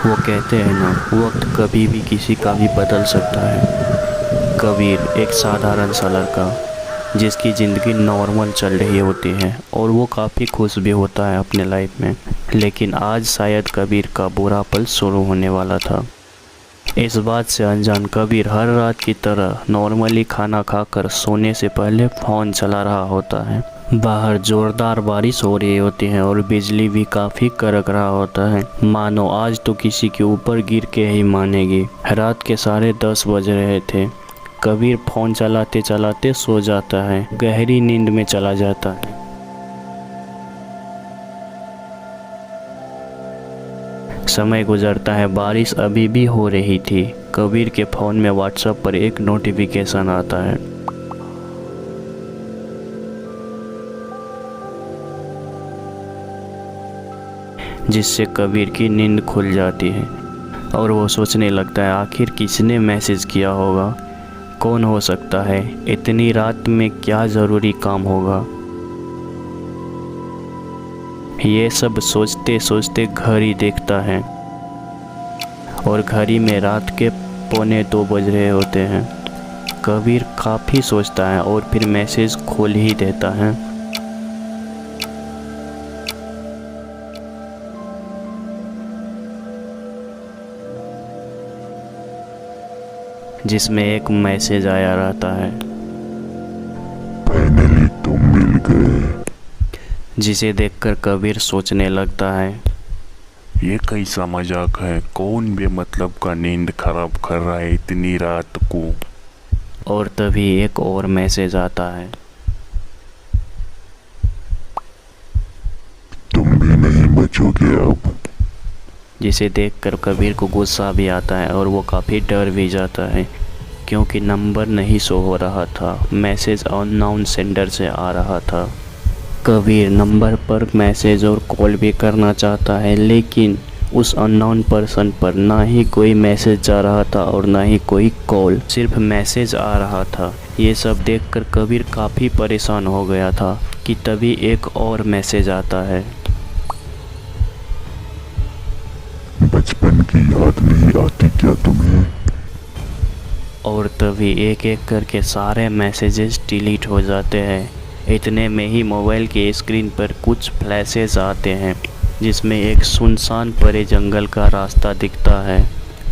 वो कहते हैं ना, वक्त कभी भी किसी का भी बदल सकता है। कबीर एक साधारण सा लड़का जिसकी ज़िंदगी नॉर्मल चल रही होती है और वो काफ़ी खुश भी होता है अपने लाइफ में। लेकिन आज शायद कबीर का बुरा पल शुरू होने वाला था। इस बात से अनजान कबीर हर रात की तरह नॉर्मली खाना खाकर सोने से पहले फ़ोन चला रहा होता है। बाहर जोरदार बारिश हो रही होती है और बिजली भी काफ़ी कड़क रहा होता है, मानो आज तो किसी के ऊपर गिर के ही मानेगी। रात के 10:30 बज रहे थे। कबीर फ़ोन चलाते चलाते सो जाता है, गहरी नींद में चला जाता है। समय गुजरता है, बारिश अभी भी हो रही थी। कबीर के फ़ोन में व्हाट्सएप पर एक नोटिफिकेशन आता है। जिससे कबीर की नींद खुल जाती है और वो सोचने लगता है आखिर किसने मैसेज किया होगा, कौन हो सकता है, इतनी रात में क्या ज़रूरी काम होगा। ये सब सोचते सोचते घड़ी देखता है और घड़ी में रात के 1:45 बज रहे होते हैं। कबीर काफ़ी सोचता है और फिर मैसेज खोल ही देता है। जिसमें एक मैसेज आया रहता है, फाइनली तुम मिल गए। जिसे देखकर कबीर सोचने लगता है, ये कैसा मजाक है, कौन बेमतलब का नींद खराब कर रहा है इतनी रात को। और तभी एक और मैसेज आता है, तुम भी नहीं बचोगे अब। जिसे देखकर कबीर को गुस्सा भी आता है और वो काफ़ी डर भी जाता है, क्योंकि नंबर नहीं शो हो रहा था, मैसेज अननोन सेंडर से आ रहा था। कबीर नंबर पर मैसेज और कॉल भी करना चाहता है, लेकिन उस अननोन पर्सन पर ना ही कोई मैसेज जा रहा था और ना ही कोई कॉल, सिर्फ मैसेज आ रहा था। ये सब देखकर कबीर काफ़ी परेशान हो गया था कि तभी एक और मैसेज आता है, बचपन की याद नहीं आती क्या तुम्हें। और तभी एक एक करके सारे मैसेजेस डिलीट हो जाते हैं। इतने में ही मोबाइल की स्क्रीन पर कुछ फ्लैशेस आते हैं, जिसमें एक सुनसान परे जंगल का रास्ता दिखता है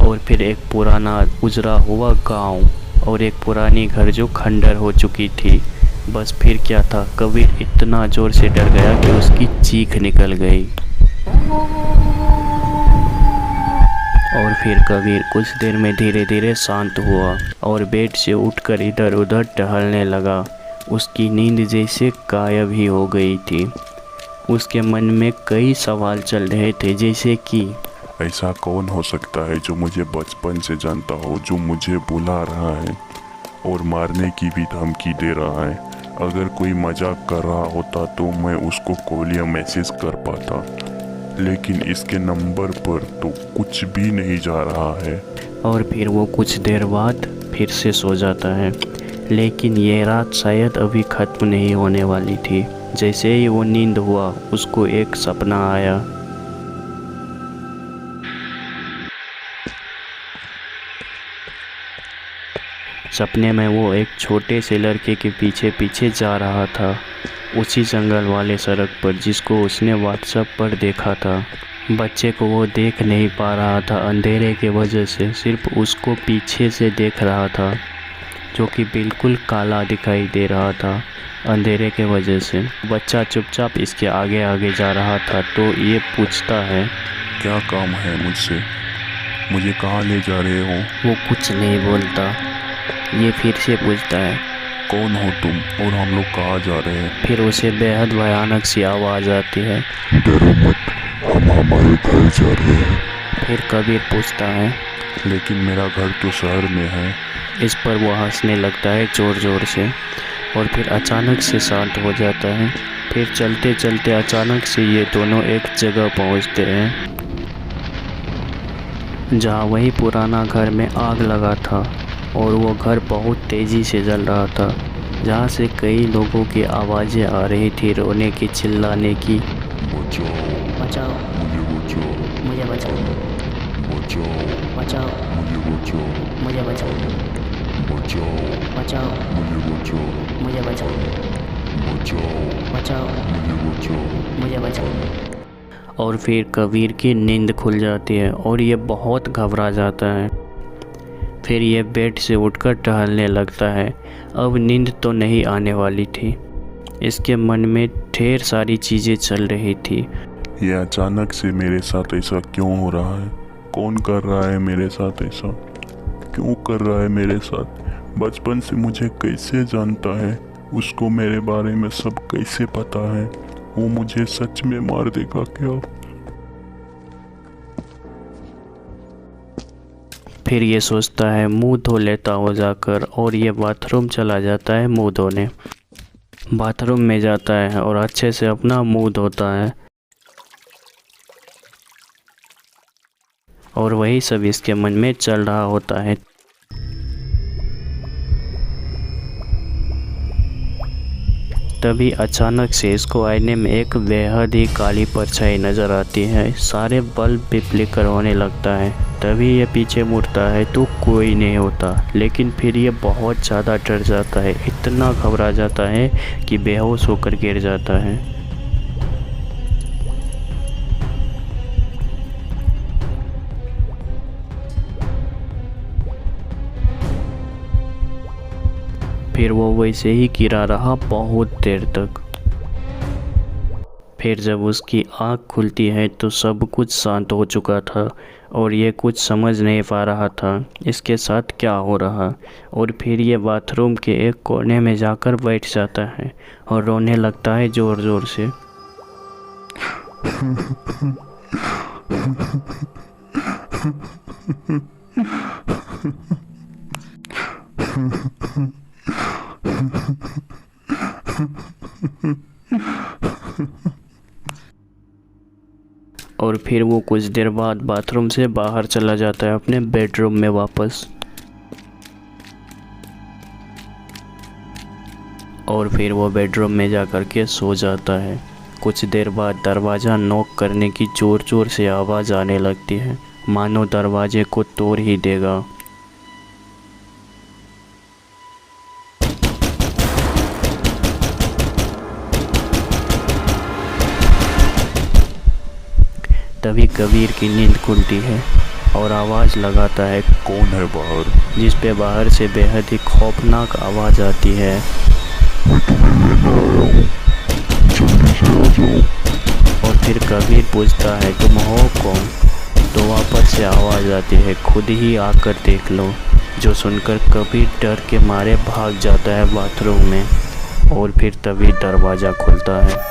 और फिर एक पुराना उजरा हुआ गांव और एक पुरानी घर जो खंडर हो चुकी थी। बस फिर क्या था, कबीर इतना ज़ोर से डर गया कि उसकी चीख निकल गई। और फिर कबीर कुछ देर में धीरे धीरे शांत हुआ और बेड से उठकर इधर उधर टहलने लगा। उसकी नींद जैसे गायब ही हो गई थी। उसके मन में कई सवाल चल रहे थे, जैसे कि ऐसा कौन हो सकता है जो मुझे बचपन से जानता हो, जो मुझे बुला रहा है और मारने की भी धमकी दे रहा है। अगर कोई मजाक कर रहा होता तो मैं उसको कॉल या मैसेज कर पाता, लेकिन इसके नंबर पर तो कुछ भी नहीं जा रहा है। और फिर वो कुछ देर बाद फिर से सो जाता है। लेकिन ये रात शायद अभी ख़त्म नहीं होने वाली थी। जैसे ही वो नींद हुआ, उसको एक सपना आया। सपने में वो एक छोटे से लड़के के पीछे पीछे जा रहा था, उसी जंगल वाले सड़क पर जिसको उसने व्हाट्सएप पर देखा था। बच्चे को वो देख नहीं पा रहा था अंधेरे के वजह से, सिर्फ उसको पीछे से देख रहा था, जो कि बिल्कुल काला दिखाई दे रहा था अंधेरे के वजह से। बच्चा चुपचाप इसके आगे आगे जा रहा था, तो ये पूछता है, क्या काम है मुझसे, मुझे कहाँ ले जा रहे हो। वो कुछ नहीं बोलता। ये फिर से पूछता है, कौन हो तुम और हम लोग कहाँ जा रहे हैं। फिर उसे बेहद भयानक सी आवाज़ आती है, डरो मत, हम हमारे घर जा रहे हैं। फिर कबीर पूछता है, लेकिन मेरा घर तो शहर में है। इस पर वो हंसने लगता है ज़ोर ज़ोर से और फिर अचानक से शांत हो जाता है। फिर चलते चलते अचानक से ये दोनों एक जगह पहुंचते हैं जहां वही पुराना घर में आग लगा था और वो घर बहुत तेज़ी से जल रहा था, जहां से कई लोगों की आवाज़ें आ रही थी, रोने की, चिल्लाने की। बचाओ, बचाओ, मुझे बचाओ। मुझे बचाओ। बचाओ, बचाओ, मुझे बचाओ, मुझे बचाओ, बचाओ, बचाओ, मुझे बचाओ, मुझे बचाओ, बचाओ, बचाओ, मुझे बचाओ। मुझे बचाओ। और फिर कबीर की नींद खुल जाती है और ये बहुत घबरा जाता है। फिर ये बेड से उठकर टहलने लगता है। अब नींद तो नहीं आने वाली थी। इसके मन में ढेर सारी चीज़ें चल रही थी। ये अचानक से मेरे साथ ऐसा क्यों हो रहा है? कौन कर रहा है मेरे साथ ऐसा? क्यों कर रहा है मेरे साथ? बचपन से मुझे कैसे जानता है? उसको मेरे बारे में सब कैसे पता है? वो मुझे सच में मार देगा क्या? फिर ये सोचता है, मुंह धो लेता हो जाकर, और ये बाथरूम चला जाता है मुंह धोने। बाथरूम में जाता है और अच्छे से अपना मुंह धोता है। और वही सब इसके मन में चल रहा होता है। तभी अचानक से इसको आईने में एक बेहद ही काली परछाई नज़र आती है। सारे बल्ब भी फ्लिकर होने लगता है। तभी ये पीछे मुड़ता है तो कोई नहीं होता। लेकिन फिर ये बहुत ज़्यादा डर जाता है, इतना घबरा जाता है कि बेहोश होकर गिर जाता है। फिर वो वैसे ही गिरा रहा बहुत देर तक। फिर जब उसकी आँख खुलती है तो सब कुछ शांत हो चुका था और ये कुछ समझ नहीं पा रहा था इसके साथ क्या हो रहा। और फिर ये बाथरूम के एक कोने में जाकर बैठ जाता है और रोने लगता है ज़ोर ज़ोर से। और फिर वो कुछ देर बाद बाथरूम से बाहर चला जाता है अपने बेडरूम में वापस। और फिर वो बेडरूम में जा कर के सो जाता है। कुछ देर बाद दरवाज़ा नॉक करने की ज़ोर ज़ोर से आवाज़ आने लगती है, मानो दरवाजे को तोड़ ही देगा। तभी कबीर की नींद खुलती है और आवाज़ लगाता है, कौन है बाहर? जिस पे बाहर से बेहद ही खौफनाक आवाज़ आती है। मैं तुम्हें लेने आया हूँ, जल्दी से आ जाओ। और फिर कबीर पूछता है, तुम हो कौन? तो वापस से आवाज़ आती है, खुद ही आकर देख लो। जो सुनकर कबीर डर के मारे भाग जाता है बाथरूम में। और फिर तभी दरवाज़ा खुलता है।